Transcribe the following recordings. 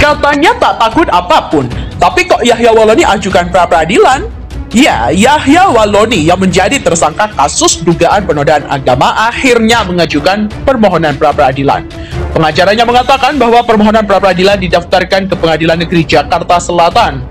Katanya tak takut apapun, tapi kok Yahya Walloni ajukan pra-peradilan? Ya, Yahya Walloni yang menjadi tersangka kasus dugaan penodaan agama akhirnya mengajukan permohonan pra-peradilan. Pengacaranya mengatakan bahwa permohonan pra-peradilan didaftarkan ke Pengadilan Negeri Jakarta Selatan.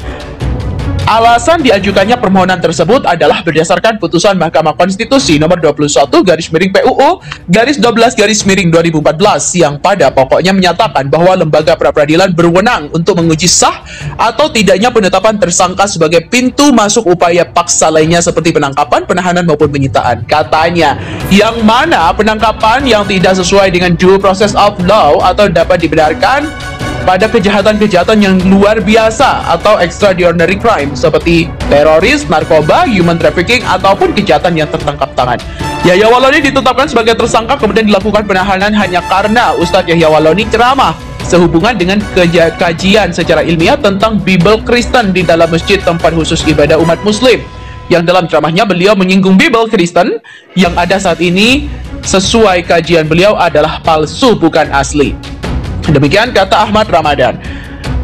Alasan diajukannya permohonan tersebut adalah berdasarkan putusan Mahkamah Konstitusi nomor 21/PUU/12/2014 yang pada pokoknya menyatakan bahwa lembaga pra-peradilan berwenang untuk menguji sah atau tidaknya penetapan tersangka sebagai pintu masuk upaya paksa lainnya seperti penangkapan, penahanan maupun penyitaan. Katanya, yang mana penangkapan yang tidak sesuai dengan due process of law atau dapat dibenarkan pada kejahatan-kejahatan yang luar biasa atau extraordinary crime seperti teroris, narkoba, human trafficking, ataupun kejahatan yang tertangkap tangan. Yahya Walloni ditetapkan sebagai tersangka kemudian dilakukan penahanan hanya karena Ustadz Yahya Walloni ceramah sehubungan dengan kajian secara ilmiah tentang Bible Kristen di dalam masjid tempat khusus ibadah umat muslim. Yang dalam ceramahnya beliau menyinggung Bible Kristen yang ada saat ini sesuai kajian beliau adalah palsu, bukan asli. Demikian kata Ahmad Ramadan.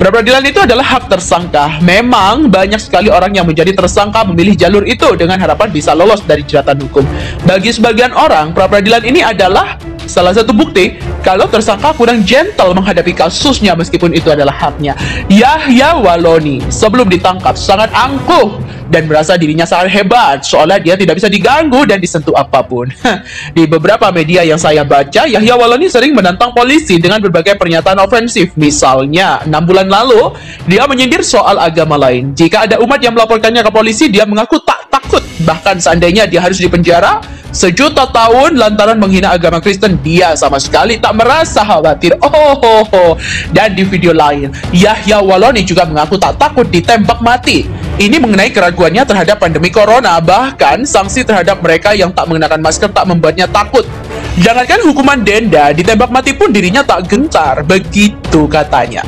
Pra-peradilan itu adalah hak tersangka. Memang banyak sekali orang yang menjadi tersangka memilih jalur itu dengan harapan bisa lolos dari jeratan hukum. Bagi sebagian orang, pra-peradilan ini adalah salah satu bukti kalau tersangka kurang gentle menghadapi kasusnya meskipun itu adalah haknya. Yahya Walloni sebelum ditangkap sangat angkuh dan merasa dirinya sangat hebat seolah dia tidak bisa diganggu dan disentuh apapun. Di beberapa media yang saya baca, Yahya Walloni sering menantang polisi dengan berbagai pernyataan ofensif. Misalnya, 6 bulan lalu, dia menyindir soal agama lain. Jika ada umat yang melaporkannya ke polisi, dia mengaku tak takut. Bahkan seandainya dia harus dipenjara sejuta tahun lantaran menghina agama Kristen, dia sama sekali tak merasa khawatir. Dan di video lain, Yahya Walloni juga mengaku tak takut ditembak mati. Ini mengenai keraguannya terhadap pandemi corona. Bahkan sanksi terhadap mereka yang tak mengenakan masker tak membuatnya takut. Jangankan hukuman denda, ditembak mati pun dirinya tak gentar. Begitu katanya.